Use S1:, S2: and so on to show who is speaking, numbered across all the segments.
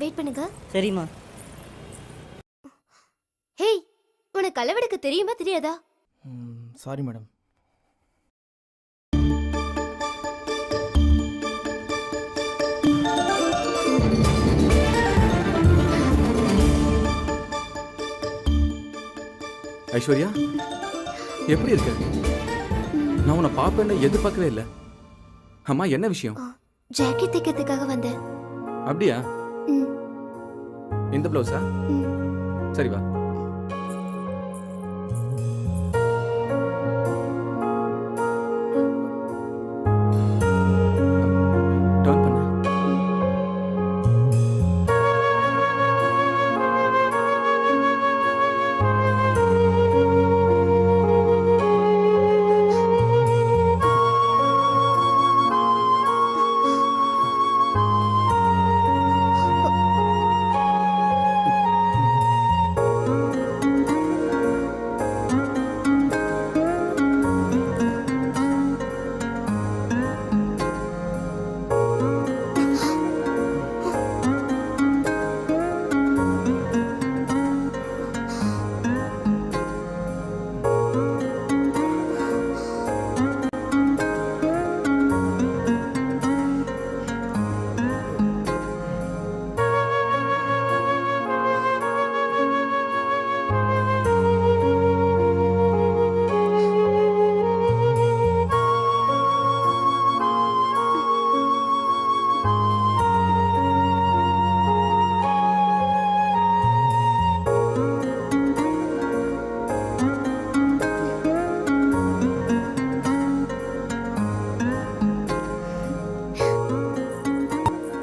S1: Wait பண்ணுங்க.
S2: சரிம்மா.
S1: Hey, உனக்கு அளவெடுக்க தெரியுமா தெரியாதா?
S3: Sorry madam.
S4: ஐஸ்வர்யா, எப்படி இருக்க? நான் உன்னை பாப்பேன்னு எதிர்பார்க்கவே இல்லை. அம்மா, என்ன விஷயம்?
S1: ஜாக்கெட் தைக்கிறதுக்காக வந்தேன்.
S4: அப்படியா?
S1: ம்,
S4: இந்த பிளவுஸா?
S1: ம்.
S4: சரி வா. டர்ன் பண்ணு.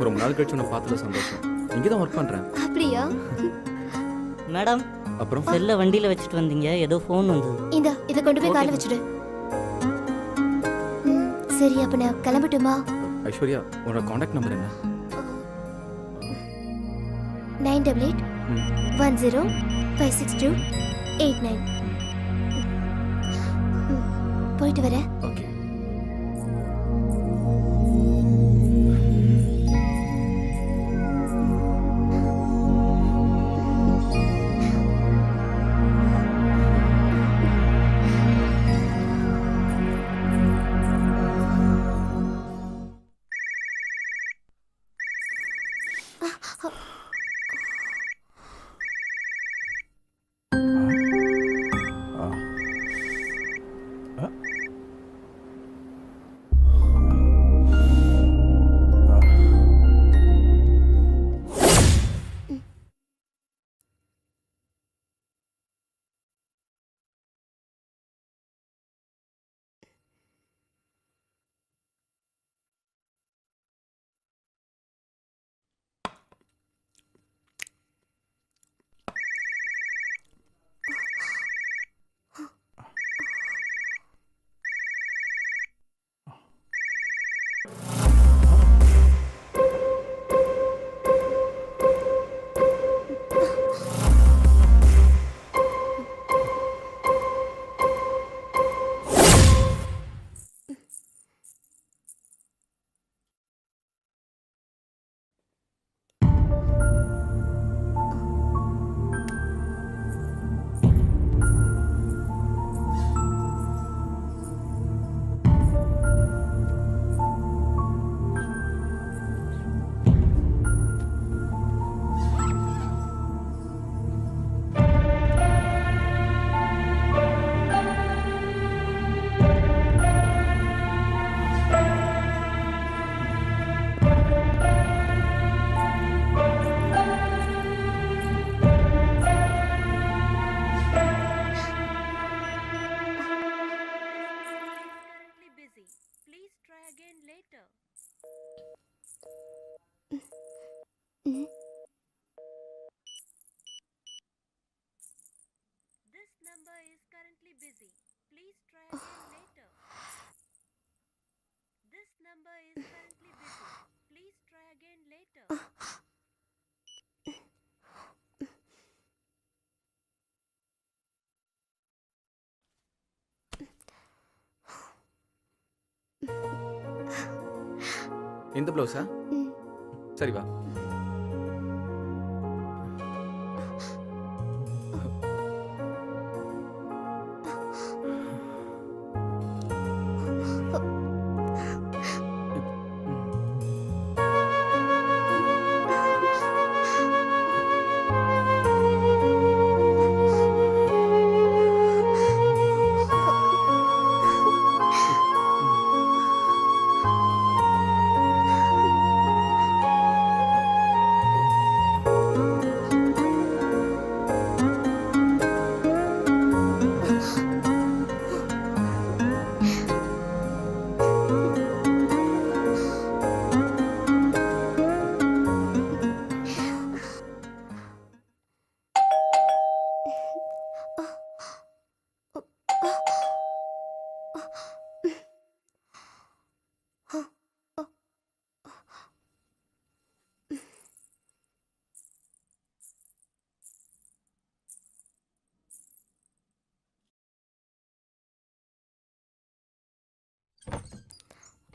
S4: ரொம்ப நாள் கழிச்சு உன்னை பார்த்ததுல சந்தோஷம். இங்கே தான் ஒர்க் பண்ணுறேன்.
S1: அப்படியா?
S2: மேடம்,
S4: அப்புறம்
S2: செல்ல வண்டியில் வச்சுட்டு வந்தீங்க, ஏதோ ஃபோன் வந்தது.
S1: இதை கொண்டு போய் காலை
S2: Okay.
S1: வச்சுடு. சரி, அப்ப நான் கிளம்பட்டுமா?
S4: ஐஸ்வர்யா, உன்னோட காண்டாக்ட் நம்பர் என்ன?
S1: 9881056289. போயிட்டு வரேன்.
S4: ஓகே. இந்த ப்ளவுஸா? சரி வா.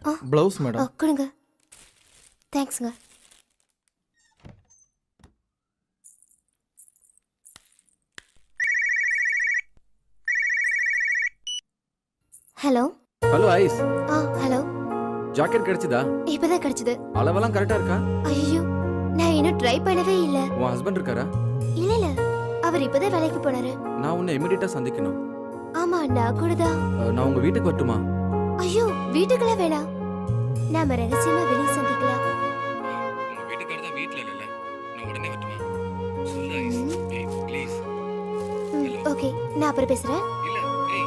S1: ஆ.
S3: Blouse madam.
S1: கொடுங்க. தேங்க்ஸுங்க. ஹலோ.
S4: ஹலோ ஐஸ்,
S1: ஹலோ.
S4: ஜாக்கெட் கிடைச்சதா?
S1: இப்பதான் கிடைச்சது.
S4: அளவெல்லாம் கரெக்டா இருக்கா?
S1: ஐயோ, நான் இன்னும் ட்ரை பண்ணவே இல்ல.
S4: உன் ஹஸ்பண்ட் இருக்காரா?
S1: இல்ல அவர் இப்பதான் வேலைக்கு போனாரு.
S4: நான் உன்னை இமிடியேட்டா சந்திக்கணும்.
S1: ஆமா, நான் கூட தான்.
S4: நான் உங்க வீட்டுக்கு வரட்டுமா?
S1: ஐயோ, வீட்டுக்குலாம் வேணாம். நாம ரகசியமா வெளியே சந்திக்கலாம்.
S4: உங்க வீட்டுக்காரர் தான் வீட்ல இல்ல. நான் உடனே வரட்டுமா? சொல்லு ஐஸ், ப்ளீஸ்.
S1: ஓகே, நான் அப்புறம் பேசுறேன்.
S4: இல்ல, ஏய்.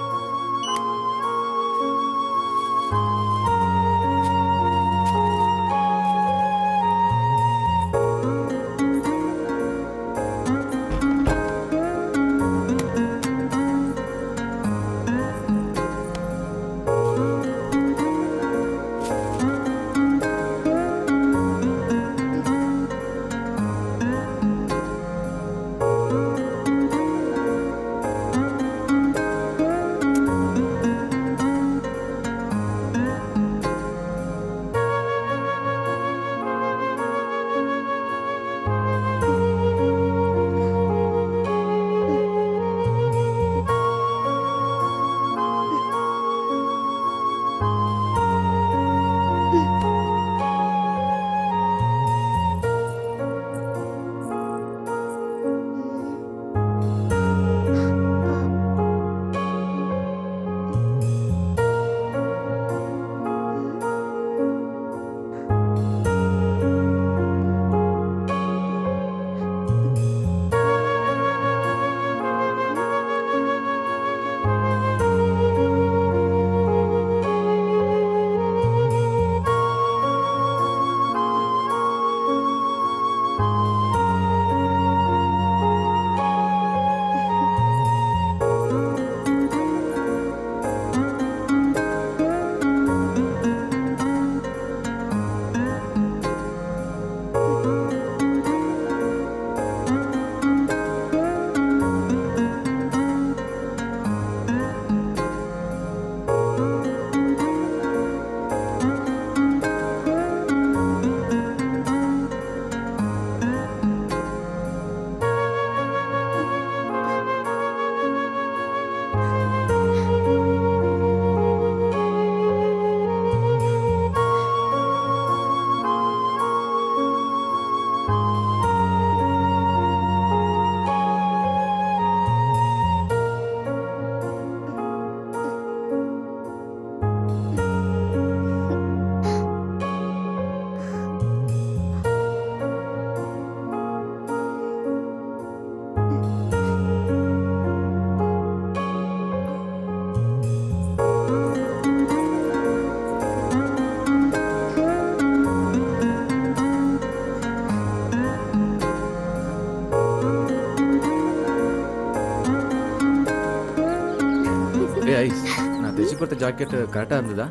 S4: ஐஸ், நான் தைச்சு கொடுத்த ஜாக்கெட் கரெக்டா இருந்ததா?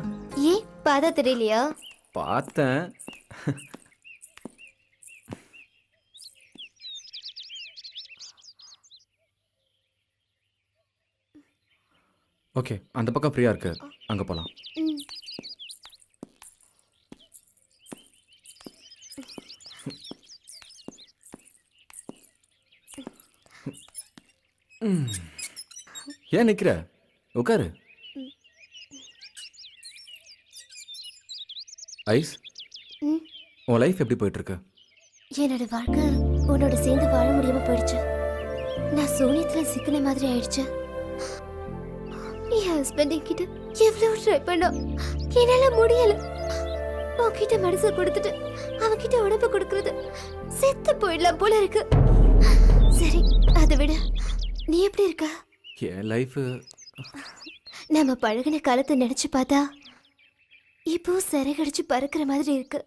S1: ஏன் பார்த்தா தெரியலையா?
S4: பார்த்தேன். ஓகே, அந்த பக்கம் ஃப்ரீயா இருக்கு, அங்க போலாம். ஏன் நிக்கிற? உட்காரு. ஐஸ், உன் லைஃப் எப்படி போயிட்டு இருக்கு?
S1: என்னோட வாழ்க்கை உன்னோட சேர்ந்து வாழ முடியாம போயிடுச்சு. நான் சூனியத்துல சிக்கின மாதிரி ஆயிடுச்சு. என் ஹஸ்பண்ட் என்கிட்ட எவ்வளவு ட்ரை பண்ணோம், என்னால முடியல. உன்கிட்ட மனசை கொடுத்துட்டு அவன்கிட்ட உடம்பு கொடுக்கறது செத்து போயிடலாம் போல இருக்கு. சரி, அதை விட நீ எப்படி இருக்க?
S4: என் லைஃப்
S1: நம்ம பழகின காலத்தை நினைச்சு பார்த்தா இப்போ சிறகடிச்சு பறக்கிற மாதிரி இருக்கு.